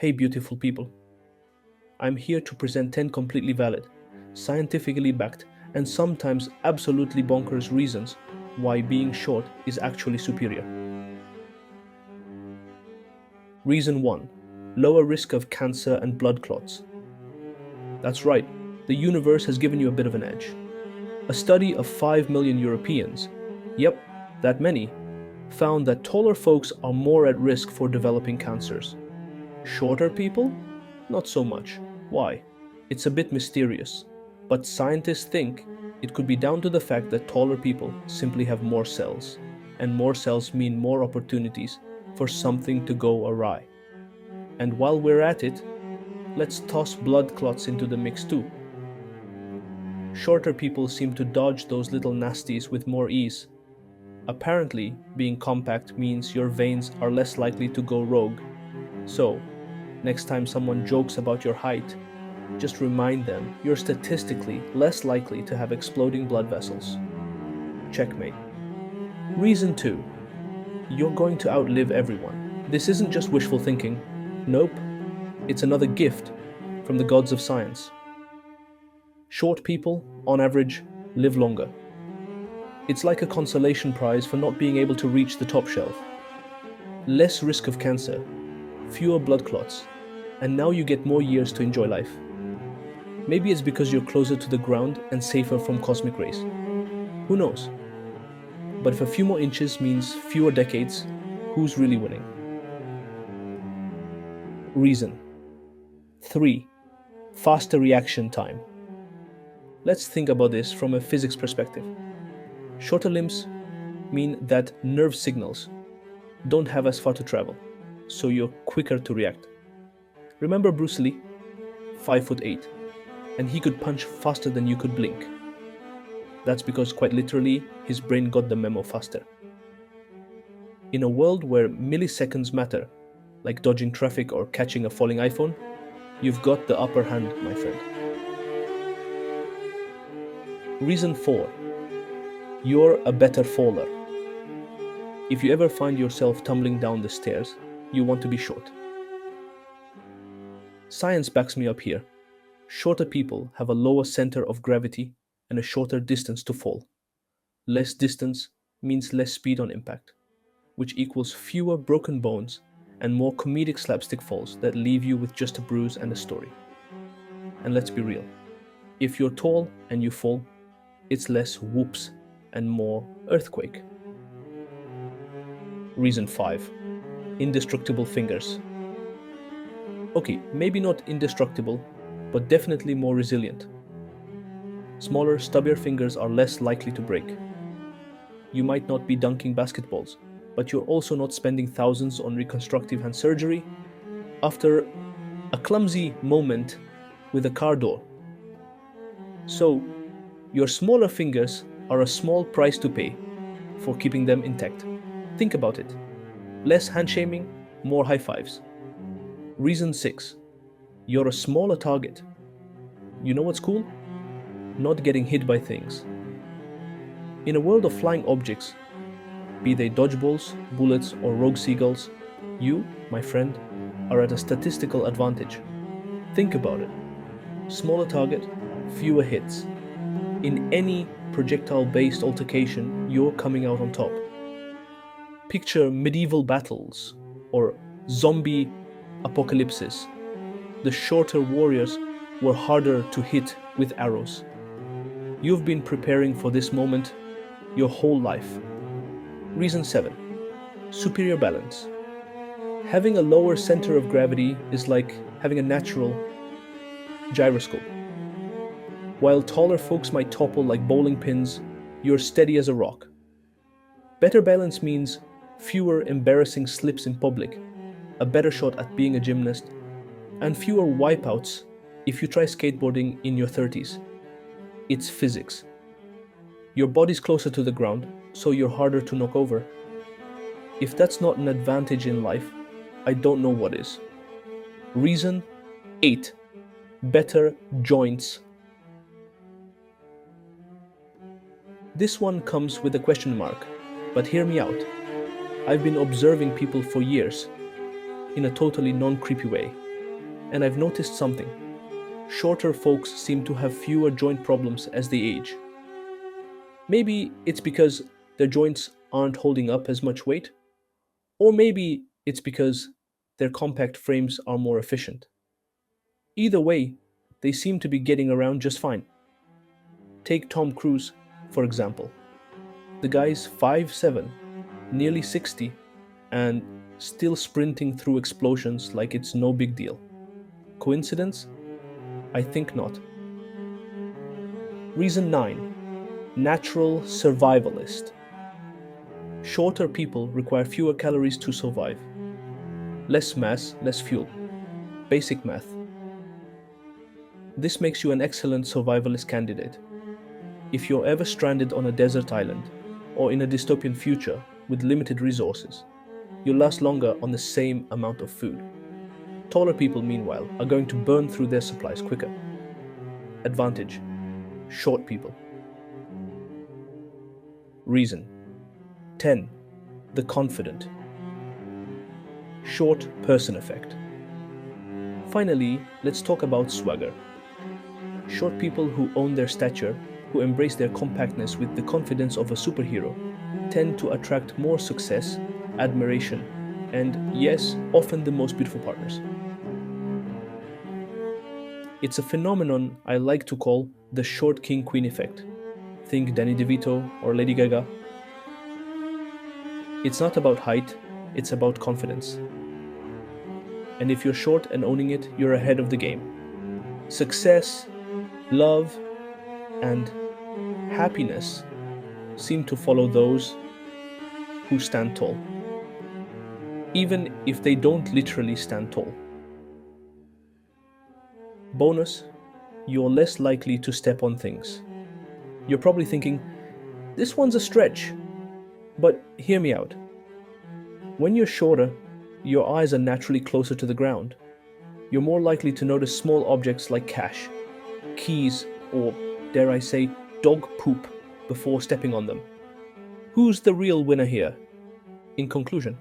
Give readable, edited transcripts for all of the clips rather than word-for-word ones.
Hey, beautiful people. I'm here to present 10 completely valid, scientifically backed, and sometimes absolutely bonkers reasons why being short is actually superior. Reason 1: lower risk of cancer and blood clots. That's right, the universe has given you a bit of an edge. A study of 5 million Europeans, yep, that many, found that taller folks are more at risk for developing cancers. Shorter people? Not so much. Why? It's a bit mysterious, but scientists think it could be down to the fact that taller people simply have more cells, and more cells mean more opportunities for something to go awry. And while we're at it, let's toss blood clots into the mix too. Shorter people seem to dodge those little nasties with more ease. Apparently, being compact means your veins are less likely to go rogue. So, next time someone jokes about your height, just remind them you're statistically less likely to have exploding blood vessels. Checkmate. Reason 2: you're going to outlive everyone. This isn't just wishful thinking. Nope, it's another gift from the gods of science. Short people, on average, live longer. It's like a consolation prize for not being able to reach the top shelf. Less risk of cancer, fewer blood clots, and now you get more years to enjoy life. Maybe it's because you're closer to the ground and safer from cosmic rays. Who knows? But if a few more inches means fewer decades, who's really winning? Reason 3: faster reaction time. Let's think about this from a physics perspective. Shorter limbs mean that nerve signals don't have as far to travel, so you're quicker to react. Remember Bruce Lee? 5'8", and he could punch faster than you could blink. That's because, quite literally, his brain got the memo faster. In a world where milliseconds matter, like dodging traffic or catching a falling iPhone, you've got the upper hand, my friend. Reason 4: you're a better faller. If you ever find yourself tumbling down the stairs, you want to be short. Science backs me up here. Shorter people have a lower center of gravity and a shorter distance to fall. Less distance means less speed on impact, which equals fewer broken bones and more comedic slapstick falls that leave you with just a bruise and a story. And let's be real, if you're tall and you fall, it's less whoops and more earthquake. Reason 5: indestructible fingers. Okay, maybe not indestructible, but definitely more resilient. Smaller, stubbier fingers are less likely to break. You might not be dunking basketballs, but you're also not spending thousands on reconstructive hand surgery after a clumsy moment with a car door. So, your smaller fingers are a small price to pay for keeping them intact. Think about it. Less hand shaming, more high fives. Reason 6: you're a smaller target. You know what's cool? Not getting hit by things. In a world of flying objects, be they dodgeballs, bullets, or rogue seagulls, you, my friend, are at a statistical advantage. Think about it. Smaller target, fewer hits. In any projectile-based altercation, you're coming out on top. Picture medieval battles or zombie apocalypses. The shorter warriors were harder to hit with arrows. You've been preparing for this moment your whole life. Reason 7: superior balance. Having a lower center of gravity is like having a natural gyroscope. While taller folks might topple like bowling pins, you're steady as a rock. Better balance means fewer embarrassing slips in public, a better shot at being a gymnast, and fewer wipeouts if you try skateboarding in your 30s. It's physics. Your body's closer to the ground, so you're harder to knock over. If that's not an advantage in life, I don't know what is. Reason 8: better joints. This one comes with a question mark, but hear me out. I've been observing people for years, in a totally non-creepy way. And I've noticed something. Shorter folks seem to have fewer joint problems as they age. Maybe it's because their joints aren't holding up as much weight, or maybe it's because their compact frames are more efficient. Either way, they seem to be getting around just fine. Take Tom Cruise, for example. The guy's 5'7", nearly 60, and still sprinting through explosions like it's no big deal. Coincidence? I think not. Reason 9. Natural survivalist. Shorter people require fewer calories to survive. Less mass, less fuel. Basic math. This makes you an excellent survivalist candidate. If you're ever stranded on a desert island or in a dystopian future with limited resources, you'll last longer on the same amount of food. Taller people, meanwhile, are going to burn through their supplies quicker. Advantage: short people. Reason 10. The confident. Short person effect. Finally, let's talk about swagger. Short people who own their stature, who embrace their compactness with the confidence of a superhero, tend to attract more success, admiration, and, yes, often the most beautiful partners. It's a phenomenon I like to call the short king queen effect. Think Danny DeVito or Lady Gaga. It's not about height, it's about confidence. And if you're short and owning it, you're ahead of the game. Success, love, and happiness seem to follow those who stand tall, even if they don't literally stand tall. Bonus, you're less likely to step on things. You're probably thinking, this one's a stretch. But hear me out. When you're shorter, your eyes are naturally closer to the ground. You're more likely to notice small objects like cash, keys, or, dare I say, dog poop before stepping on them. Who's the real winner here? In conclusion.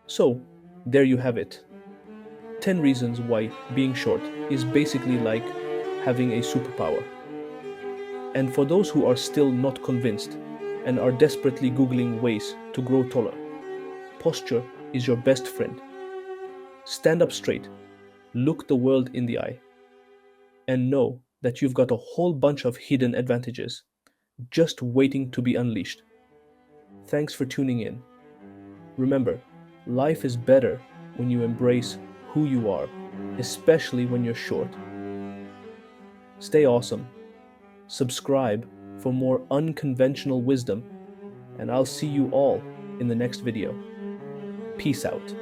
So, there you have it. 10 reasons why being short is basically like having a superpower. And for those who are still not convinced and are desperately Googling ways to grow taller, posture is your best friend. Stand up straight, look the world in the eye, and know that you've got a whole bunch of hidden advantages just waiting to be unleashed. Thanks for tuning in. Remember, life is better when you embrace who you are, especially when you're short. Stay awesome. Subscribe for more unconventional wisdom, and I'll see you all in the next video. Peace out.